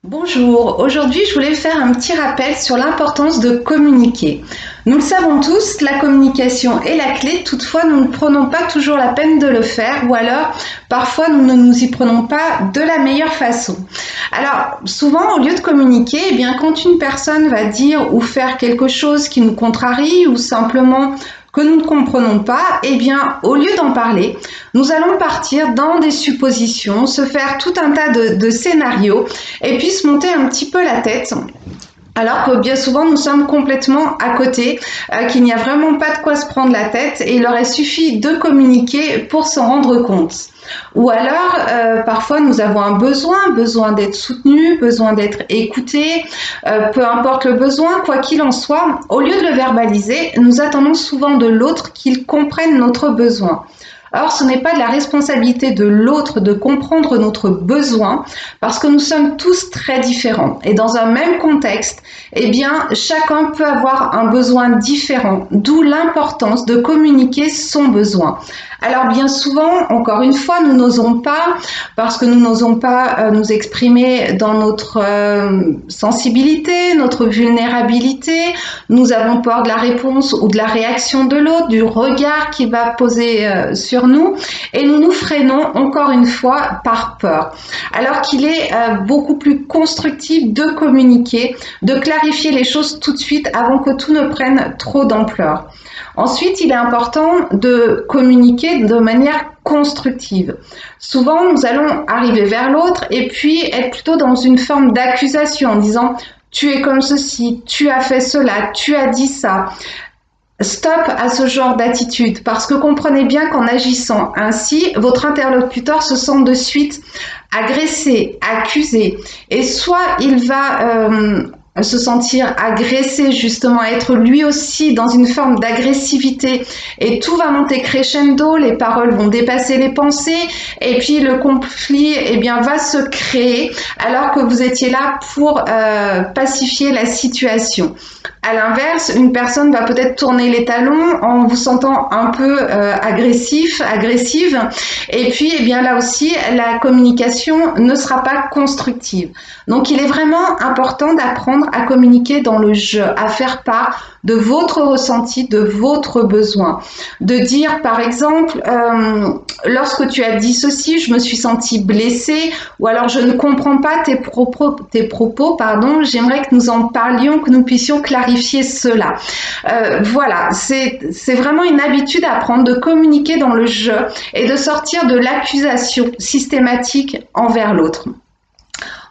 Bonjour, aujourd'hui je voulais faire un petit rappel sur l'importance de communiquer. Nous le savons tous, la communication est la clé, toutefois nous ne prenons pas toujours la peine de le faire ou alors parfois nous ne nous y prenons pas de la meilleure façon. Alors souvent au lieu de communiquer, quand une personne va dire ou faire quelque chose qui nous contrarie ou simplement que nous ne comprenons pas, au lieu d'en parler, nous allons partir dans des suppositions, se faire tout un tas de scénarios et puis se monter un petit peu la tête. Alors que bien souvent nous sommes complètement à côté, qu'il n'y a vraiment pas de quoi se prendre la tête et il aurait suffi de communiquer pour s'en rendre compte. Ou alors, parfois nous avons un besoin d'être soutenu, besoin d'être écouté, peu importe le besoin, quoi qu'il en soit, au lieu de le verbaliser, nous attendons souvent de l'autre qu'il comprenne notre besoin. Or, ce n'est pas de la responsabilité de l'autre de comprendre notre besoin parce que nous sommes tous très différents. Et dans un même contexte, chacun peut avoir un besoin différent, d'où l'importance de communiquer son besoin. Alors bien souvent, encore une fois, nous n'osons pas, parce que nous n'osons pas nous exprimer dans notre sensibilité, notre vulnérabilité, nous avons peur de la réponse ou de la réaction de l'autre, du regard qu'il va poser sur nous, et nous nous freinons encore une fois par peur. Alors qu'il est beaucoup plus constructif de communiquer, de clarifier les choses tout de suite avant que tout ne prenne trop d'ampleur. Ensuite, il est important de communiquer de manière constructive. Souvent, nous allons arriver vers l'autre et puis être plutôt dans une forme d'accusation en disant « tu es comme ceci, tu as fait cela, tu as dit ça ». Stop à ce genre d'attitude parce que comprenez bien qu'en agissant ainsi, votre interlocuteur se sent de suite agressé, accusé et soit il va se sentir agressé, justement être lui aussi dans une forme d'agressivité et tout va monter crescendo, les paroles vont dépasser les pensées et puis le conflit va se créer alors que vous étiez là pour pacifier la situation. À l'inverse, une personne va peut-être tourner les talons en vous sentant un peu agressive et puis là aussi la communication ne sera pas constructive. Donc il est vraiment important d'apprendre à communiquer dans le jeu, à faire part de votre ressenti, de votre besoin. De dire par exemple, lorsque tu as dit ceci, je me suis sentie blessée ou alors je ne comprends pas tes propos, j'aimerais que nous en parlions, que nous puissions clarifier cela. Voilà, c'est vraiment une habitude à prendre de communiquer dans le jeu et de sortir de l'accusation systématique envers l'autre.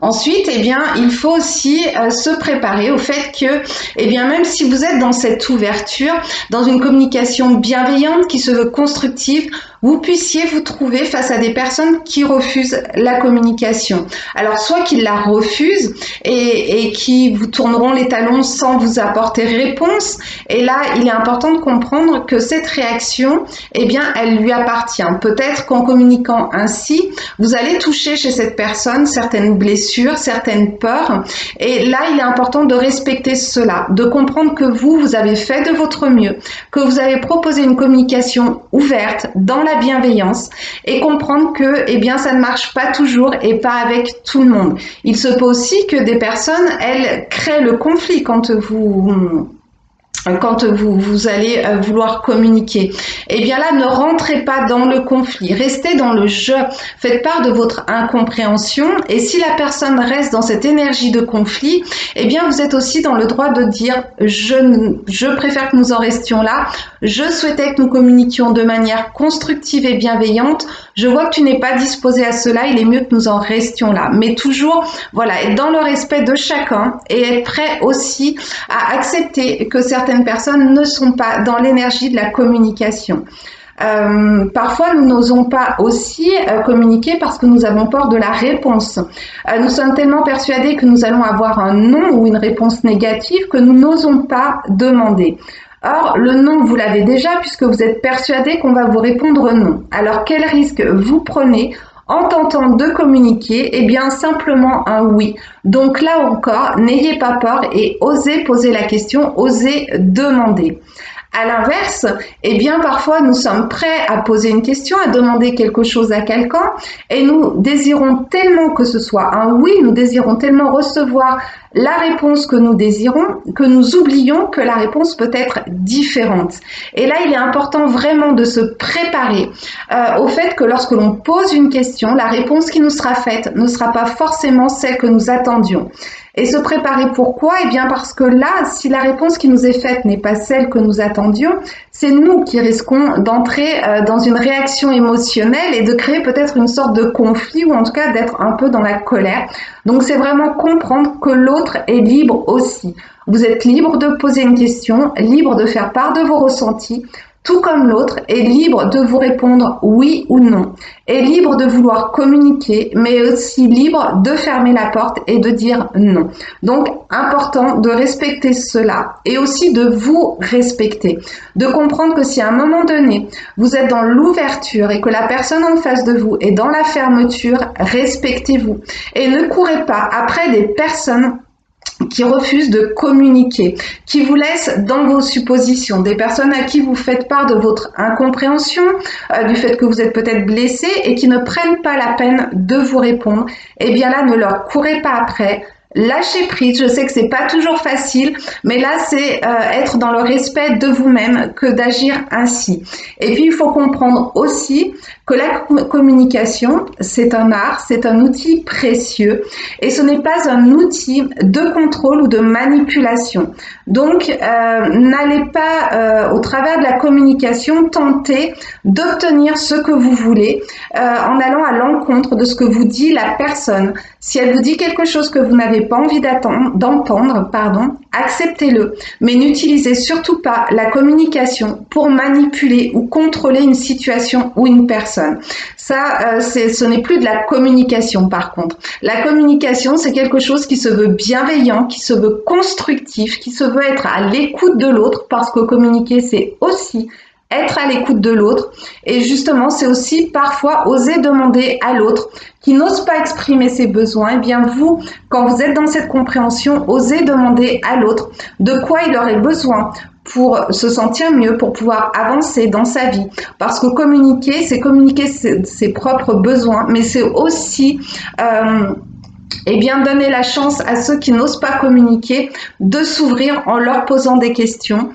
Ensuite, il faut aussi se préparer au fait que, même si vous êtes dans cette ouverture, dans une communication bienveillante qui se veut constructive, vous puissiez vous trouver face à des personnes qui refusent la communication. Alors, soit qu'ils la refusent et qui vous tourneront les talons sans vous apporter réponse. Et là, il est important de comprendre que cette réaction, elle lui appartient. Peut-être qu'en communiquant ainsi, vous allez toucher chez cette personne certaines blessures, certaines peurs. Et là, il est important de respecter cela, de comprendre que vous avez fait de votre mieux, que vous avez proposé une communication ouverte, dans la bienveillance et comprendre que ça ne marche pas toujours et pas avec tout le monde. Il se peut aussi que des personnes, elles, créent le conflit quand vous allez vouloir communiquer. Là, ne rentrez pas dans le conflit, restez dans le jeu, faites part de votre incompréhension et si la personne reste dans cette énergie de conflit, vous êtes aussi dans le droit de dire je préfère que nous en restions là, je souhaitais que nous communiquions de manière constructive et bienveillante, je vois que tu n'es pas disposé à cela, il est mieux que nous en restions là. Mais toujours, voilà, être dans le respect de chacun et être prêt aussi à accepter que certaines personnes ne sont pas dans l'énergie de la communication. Parfois, nous n'osons pas aussi communiquer parce que nous avons peur de la réponse. Nous sommes tellement persuadés que nous allons avoir un non ou une réponse négative que nous n'osons pas demander. Or, le non, vous l'avez déjà puisque vous êtes persuadé qu'on va vous répondre non. Alors, quel risque vous prenez en tentant de communiquer? Simplement un oui. Donc là encore, n'ayez pas peur et osez poser la question, osez demander. À l'inverse, eh bien parfois nous sommes prêts à poser une question, à demander quelque chose à quelqu'un et nous désirons tellement que ce soit un oui, nous désirons tellement recevoir la réponse que nous désirons, que nous oublions que la réponse peut être différente. Et là, il est important vraiment de se préparer au fait que lorsque l'on pose une question, la réponse qui nous sera faite ne sera pas forcément celle que nous attendions. Et se préparer pourquoi? Eh bien parce que là, si la réponse qui nous est faite n'est pas celle que nous attendions, c'est nous qui risquons d'entrer dans une réaction émotionnelle et de créer peut-être une sorte de conflit ou en tout cas d'être un peu dans la colère. Donc c'est vraiment comprendre que l'autre est libre aussi. Vous êtes libre de poser une question, libre de faire part de vos ressentis, tout comme l'autre est libre de vous répondre oui ou non, est libre de vouloir communiquer, mais aussi libre de fermer la porte et de dire non. Donc, important de respecter cela et aussi de vous respecter, de comprendre que si à un moment donné, vous êtes dans l'ouverture et que la personne en face de vous est dans la fermeture, respectez-vous et ne courez pas après des personnes qui refusent de communiquer, qui vous laissent dans vos suppositions, des personnes à qui vous faites part de votre incompréhension, du fait que vous êtes peut-être blessé et qui ne prennent pas la peine de vous répondre, eh bien là, ne leur courez pas après. Lâchez prise, je sais que c'est pas toujours facile, mais là c'est être dans le respect de vous-même que d'agir ainsi. Et puis il faut comprendre aussi que la communication, c'est un art, c'est un outil précieux et ce n'est pas un outil de contrôle ou de manipulation. Donc n'allez pas au travers de la communication tenter d'obtenir ce que vous voulez en allant à l'encontre de ce que vous dit la personne. Si elle vous dit quelque chose que vous n'avez pas envie d'entendre, acceptez-le. Mais n'utilisez surtout pas la communication pour manipuler ou contrôler une situation ou une personne. Ça, ce n'est plus de la communication par contre. La communication, c'est quelque chose qui se veut bienveillant, qui se veut constructif, qui se veut être à l'écoute de l'autre, parce que communiquer, c'est aussi être à l'écoute de l'autre. Et justement, c'est aussi parfois oser demander à l'autre qui n'ose pas exprimer ses besoins. Eh bien, vous, quand vous êtes dans cette compréhension, osez demander à l'autre de quoi il aurait besoin pour se sentir mieux, pour pouvoir avancer dans sa vie. Parce que communiquer, c'est communiquer ses propres besoins, mais c'est aussi eh bien, donner la chance à ceux qui n'osent pas communiquer de s'ouvrir en leur posant des questions.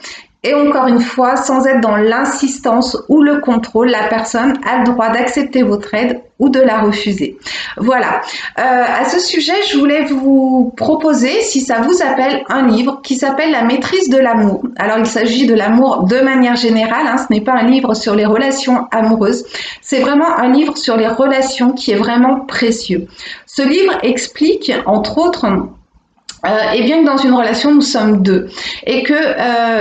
Et encore une fois, sans être dans l'insistance ou le contrôle, la personne a le droit d'accepter votre aide ou de la refuser. Voilà. À ce sujet, je voulais vous proposer, si ça vous appelle, un livre qui s'appelle La maîtrise de l'amour. Alors, il s'agit de l'amour de manière générale, ce n'est pas un livre sur les relations amoureuses, c'est vraiment un livre sur les relations qui est vraiment précieux. Ce livre explique, entre autres, et bien que dans une relation, nous sommes deux et que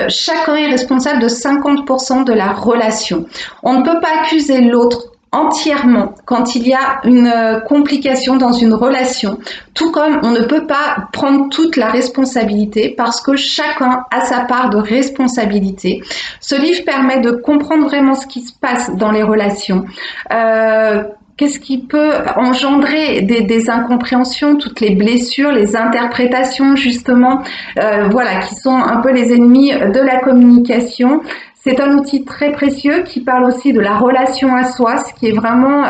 chacun est responsable de 50% de la relation. On ne peut pas accuser l'autre entièrement quand il y a une complication dans une relation, tout comme on ne peut pas prendre toute la responsabilité parce que chacun a sa part de responsabilité. Ce livre permet de comprendre vraiment ce qui se passe dans les relations. Qu'est-ce qui peut engendrer des incompréhensions, toutes les blessures, les interprétations justement, voilà, qui sont un peu les ennemis de la communication. C'est un outil très précieux qui parle aussi de la relation à soi, ce qui est vraiment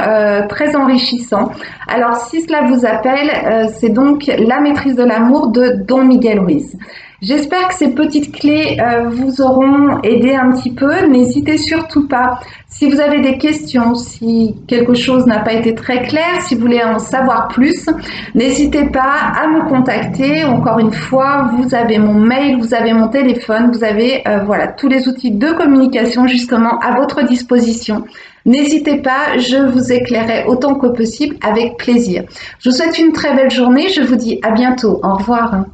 très enrichissant. Alors si cela vous appelle, c'est donc La maîtrise de l'amour de Don Miguel Ruiz. J'espère que ces petites clés vous auront aidé un petit peu. N'hésitez surtout pas, si vous avez des questions, si quelque chose n'a pas été très clair, si vous voulez en savoir plus, n'hésitez pas à me contacter. Encore une fois, vous avez mon mail, vous avez mon téléphone, vous avez voilà, tous les outils de communication justement à votre disposition. N'hésitez pas, je vous éclairerai autant que possible avec plaisir. Je vous souhaite une très belle journée, je vous dis à bientôt, au revoir.